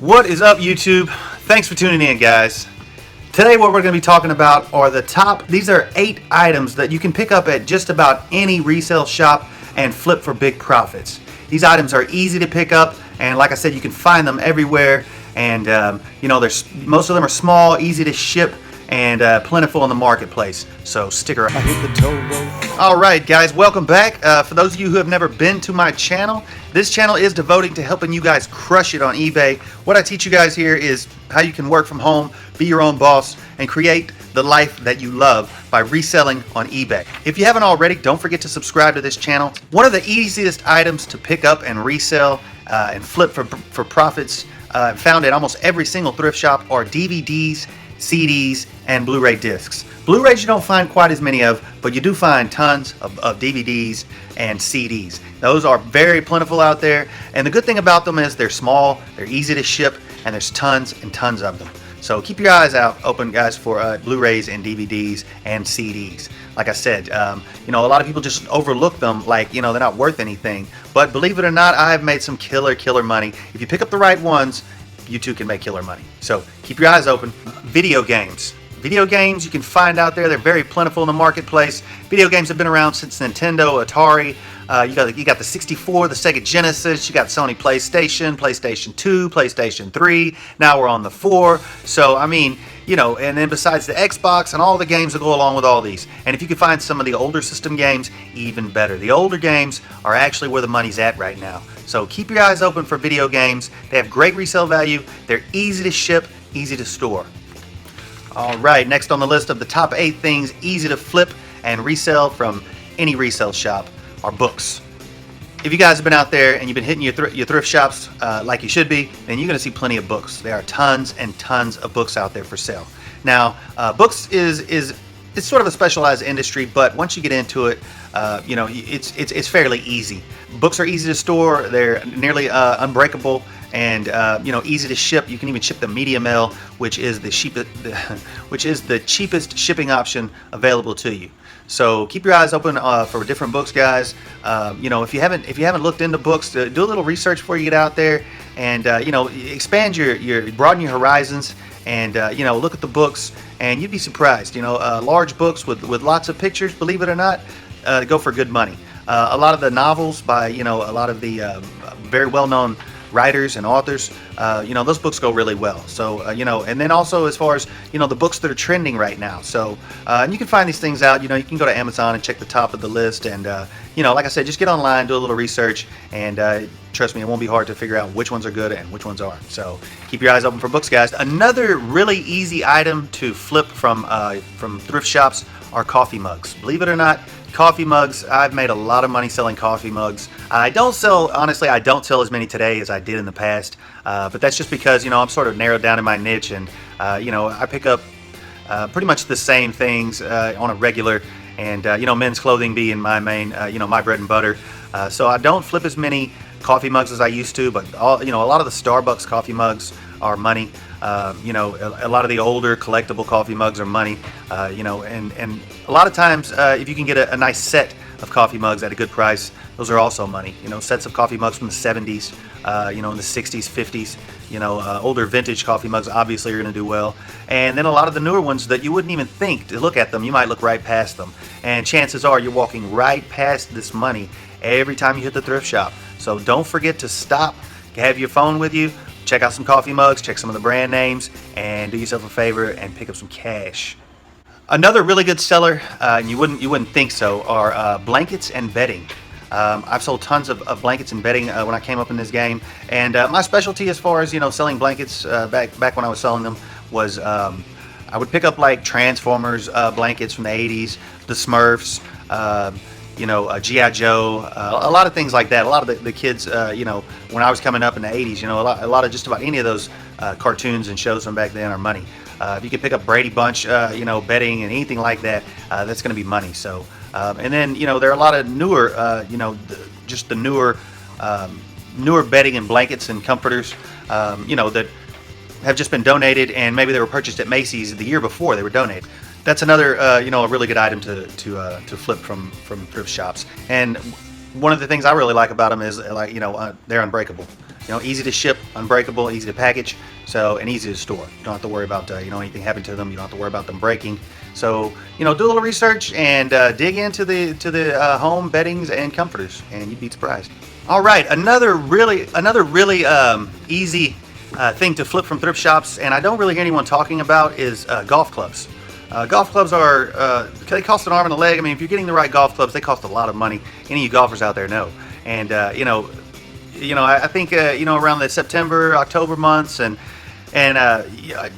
What is up, YouTube? Thanks for tuning in, guys. Today what we're going to be talking about are these are 8 items that you can pick up at just about any resale shop and flip for big profits. These items are easy to pick up, and like I said, you can find them everywhere, and most of them are small, easy to ship, and plentiful in the marketplace. So stick around. Alright guys, welcome back. For those of you who have never been to my channel, this channel is devoted to helping you guys crush it on eBay. What I teach you guys here is how you can work from home, be your own boss, and create the life that you love by reselling on eBay. If you haven't already, don't forget to subscribe to this channel. One of the easiest items to pick up and resell and flip for profits found at almost every single thrift shop are DVDs, CDs, and Blu-ray discs. Blu-rays you don't find quite as many of, but you do find tons of DVDs and CDs. Those are very plentiful out there, and the good thing about them is they're small, they're easy to ship, and there's tons and tons of them. So keep your eyes open, guys, for Blu-rays and DVDs and CDs. Like I said, a lot of people just overlook them like, they're not worth anything. But believe it or not, I have made some killer money. If you pick up the right ones, you too can make killer money. So keep your eyes open. Video games. Video games you can find out there. They're very plentiful in the marketplace. Video games have been around since Nintendo, Atari. You got the 64, the Sega Genesis. You got Sony PlayStation, PlayStation 2, PlayStation 3. Now we're on the 4. So I mean, and then besides the Xbox and all the games that go along with all these. And if you can find some of the older system games, even better. The older games are actually where the money's at right now. So keep your eyes open for video games. They have great resale value. They're easy to ship, easy to store. Alright, next on the list of the top 8 things easy to flip and resell from any resale shop are books. If you guys have been out there and you've been hitting your thrift shops like you should be, then you're going to see plenty of books. There are tons and tons of books out there for sale. Now, books it's sort of a specialized industry, but once you get into it, it's fairly easy. Books are easy to store. They're nearly unbreakable, and easy to ship. You can even ship the media mail, which is the cheapest shipping option available to you. So keep your eyes open for different books, guys. If you haven't looked into books, do a little research before you get out there, and expand broaden your horizons, and look at the books, and you'd be surprised. Large books with lots of pictures, believe it or not, go for good money. A lot of the novels by a lot of the very well-known writers and authors, those books go really well. So and then also as far as the books that are trending right now. So and you can find these things out. You can go to Amazon and check the top of the list, and like I said, just get online, do a little research, and trust me, it won't be hard to figure out which ones are good and which ones aren't. So keep your eyes open for books, guys. Another really easy item to flip from thrift shops are coffee mugs. Believe it or not, coffee mugs. I've made a lot of money selling coffee mugs. Honestly, I don't sell as many today as I did in the past, but that's just because I'm sort of narrowed down in my niche, and I pick up pretty much the same things on a regular, and men's clothing being my main, my bread and butter. So I don't flip as many coffee mugs as I used to, but a lot of the Starbucks coffee mugs are money. A lot of the older collectible coffee mugs are money. And a lot of times, if you can get a nice set of coffee mugs at a good price, those are also money. Sets of coffee mugs from the 70s, in the 60s, 50s, older vintage coffee mugs obviously are going to do well. And then a lot of the newer ones that you wouldn't even think to look at them, you might look right past them. And chances are you're walking right past this money every time you hit the thrift shop. So don't forget to stop, have your phone with you, check out some coffee mugs, check some of the brand names, and do yourself a favor and pick up some cash. Another really good seller, and you wouldn't think so, are blankets and bedding. I've sold tons of blankets and bedding when I came up in this game, and my specialty as far as selling blankets back when I was selling them was I would pick up like Transformers blankets from the 80s, the Smurfs, G.I. Joe, a lot of things like that. A lot of the kids, when I was coming up in the 80s, a lot of just about any of those cartoons and shows from back then are money. If you can pick up Brady Bunch, bedding and anything like that, that's going to be money. So, and then, there are a lot of newer, just the newer bedding and blankets and comforters, that have just been donated, and maybe they were purchased at Macy's the year before they were donated. That's another, a really good item to flip from thrift shops. And one of the things I really like about them is they're unbreakable. You know, easy to ship, unbreakable, easy to package, so and easy to store. You don't have to worry about anything happening to them. You don't have to worry about them breaking. So do a little research and dig into the home beddings and comforters, and you'd be surprised. All right, another really easy thing to flip from thrift shops, and I don't really hear anyone talking about, is golf clubs. Golf clubs they cost an arm and a leg. I mean, if you're getting the right golf clubs, they cost a lot of money. Any of you golfers out there know. And I think around the September, October months, and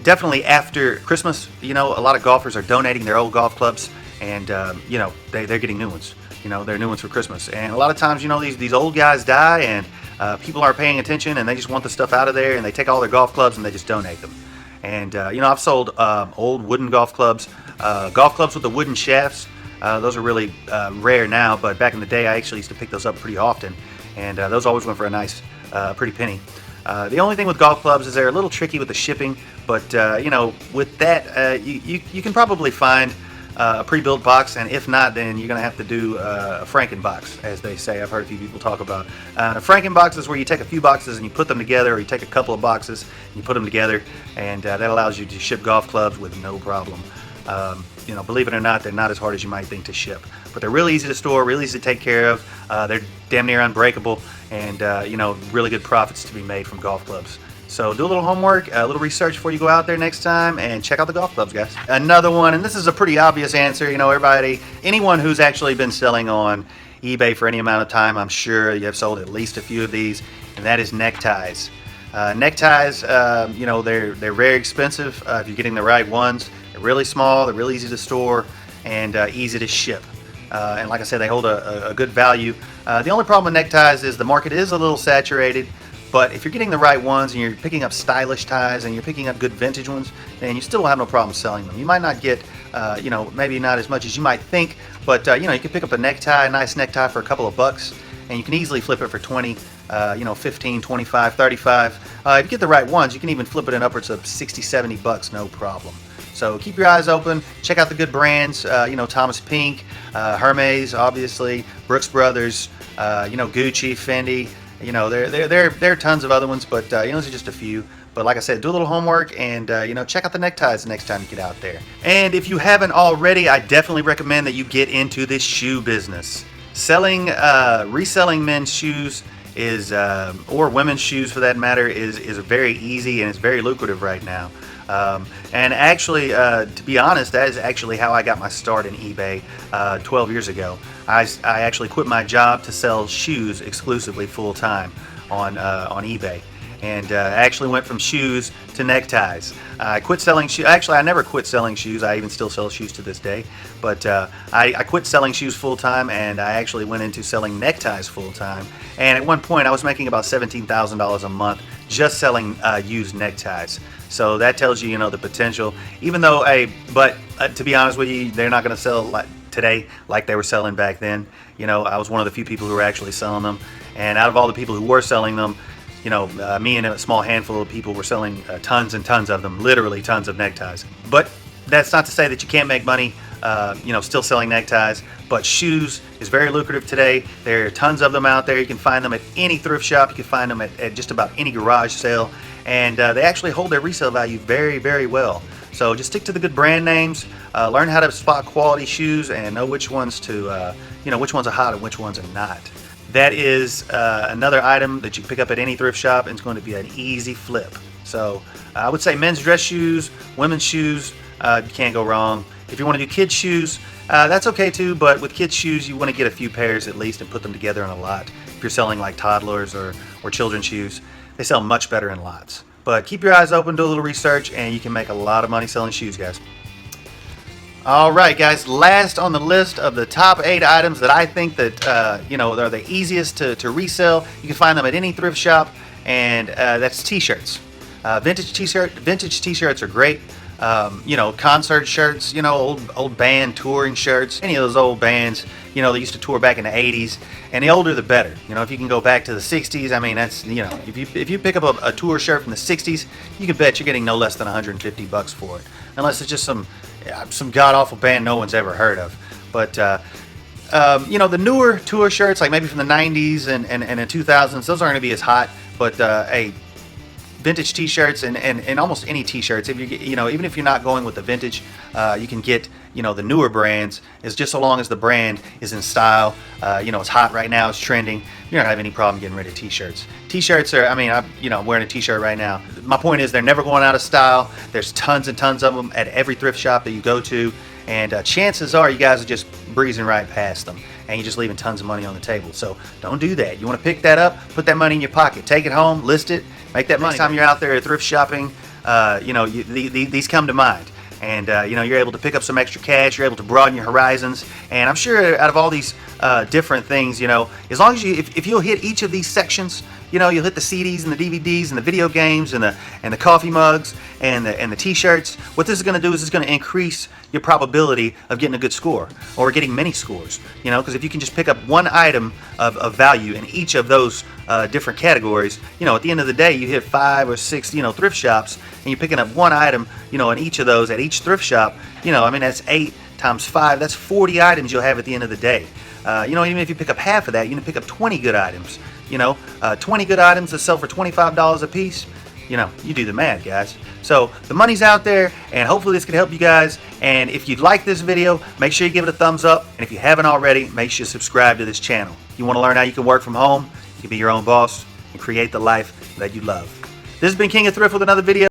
definitely after Christmas, a lot of golfers are donating their old golf clubs, and they're getting new ones. They're new ones for Christmas. And a lot of times, these old guys die, and people aren't paying attention, and they just want the stuff out of there, and they take all their golf clubs and they just donate them. And I've sold old wooden golf clubs with the wooden shafts. Those are really rare now, but back in the day I actually used to pick those up pretty often, and those always went for a nice pretty penny. The only thing with golf clubs is they're a little tricky with the shipping, but with that you can probably find a pre-built box, and if not, then you're going to have to do a Franken-box, as they say. I've heard a few people talk about. A Franken-box is where you take a few boxes and you put them together, or you take a couple of boxes and you put them together, and that allows you to ship golf clubs with no problem. Believe it or not, they're not as hard as you might think to ship, but they're really easy to store, really easy to take care of. They're damn near unbreakable, and really good profits to be made from golf clubs. So do a little homework, a little research before you go out there next time, and check out the golf clubs, guys. Another one, and this is a pretty obvious answer. Anyone who's actually been selling on eBay for any amount of time, I'm sure you have sold at least a few of these, and that is neckties. Neckties, they're very expensive if you're getting the right ones. They're really small, they're really easy to store, and easy to ship. And like I said, they hold a good value. The only problem with neckties is the market is a little saturated. But if you're getting the right ones and you're picking up stylish ties and you're picking up good vintage ones, then you still will have no problem selling them. You might not get, maybe not as much as you might think, but you can pick up a nice necktie for a couple of bucks, and you can easily flip it for 20, 15, 25, 35. If you get the right ones, you can even flip it in upwards of 60, 70 bucks, no problem. So keep your eyes open. Check out the good brands. Thomas Pink, Hermes, obviously, Brooks Brothers, Gucci, Fendi. There are tons of other ones, but those are just a few. But like I said, do a little homework, and check out the neckties the next time you get out there. And if you haven't already, I definitely recommend that you get into this shoe business. Reselling men's shoes or women's shoes for that matter, is very easy, and it's very lucrative right now. And actually, to be honest, that is actually how I got my start in eBay 12 years ago. I actually quit my job to sell shoes exclusively full-time on eBay, and I actually went from shoes to neckties. I quit selling shoes. Actually, I never quit selling shoes. I even still sell shoes to this day, but I quit selling shoes full-time, and I actually went into selling neckties full-time. And at one point, I was making about $17,000 a month just selling used neckties. So that tells you, the potential. Even though, to be honest with you, they're not going to sell like today like they were selling back then. I was one of the few people who were actually selling them. And out of all the people who were selling them, me and a small handful of people were selling tons and tons of them, literally tons of neckties. But that's not to say that you can't make money, still selling neckties. But shoes is very lucrative today. There are tons of them out there. You can find them at any thrift shop. You can find them at just about any garage sale. And they actually hold their resale value very, very well. So just stick to the good brand names, learn how to spot quality shoes, and know which ones which ones are hot and which ones are not. That is another item that you can pick up at any thrift shop, and it's going to be an easy flip. So I would say men's dress shoes, women's shoes, you can't go wrong. If you want to do kids shoes, that's okay too, but with kids shoes you want to get a few pairs at least and put them together in a lot. If you're selling like toddlers or children's shoes, they sell much better in lots. But keep your eyes open, do a little research, and you can make a lot of money selling shoes, guys. Alright guys, last on the list of the top 8 items that I think that are the easiest to resell. You can find them at any thrift shop, and that's t-shirts. Vintage t-shirts are great. Concert shirts, old band touring shirts, any of those old bands, they used to tour back in the 80s, and the older the better. If you can go back to the 60s, I mean, that's, if you pick up a tour shirt from the 60s, you can bet you're getting no less than 150 bucks for it, unless it's just some god-awful band no one's ever heard of. But the newer tour shirts, like maybe from the 90s and the 2000s, those aren't going to be as hot, But hey, vintage t-shirts and almost any t-shirts, if you know, even if you're not going with the vintage, you can get, you know, the newer brands. Is just so long as the brand is in style, you know, it's hot right now, it's trending, you're not gonna have any problem getting rid of t-shirts. T-shirts are, I mean, you know, I'm wearing a t-shirt right now. My point is, they're never going out of style. There's tons and tons of them at every thrift shop that you go to, and chances are you guys are just breezing right past them, and you're just leaving tons of money on the table. So don't do that. You want to pick that up, put that money in your pocket, take it home, list it, make that money. Next time you're out there thrift shopping, you know, these come to mind. And you know, you're able to pick up some extra cash, you're able to broaden your horizons, and I'm sure out of all these different things, you know, as long as you, if you'll hit each of these sections, you know, you'll hit the CDs and the DVDs and the video games and the coffee mugs and the t-shirts. What this is going to do is it's going to increase your probability of getting a good score or getting many scores, you know, because if you can just pick up one item of value in each of those different categories, you know, at the end of the day, you hit 5 or 6, you know, thrift shops, and you're picking up one item, you know, in each of those at each thrift shop, you know, I mean, that's 8 times 5, that's 40 items you'll have at the end of the day. You know, even if you pick up half of that, you can pick up 20 good items, you know, 20 good items that sell for $25 a piece. You know, you do the math, guys. So the money's out there, and hopefully this can help you guys. And if you like this video, make sure you give it a thumbs up. And if you haven't already, make sure you subscribe to this channel. You want to learn how you can work from home, you can be your own boss, and create the life that you love. This has been King of Thrift with another video.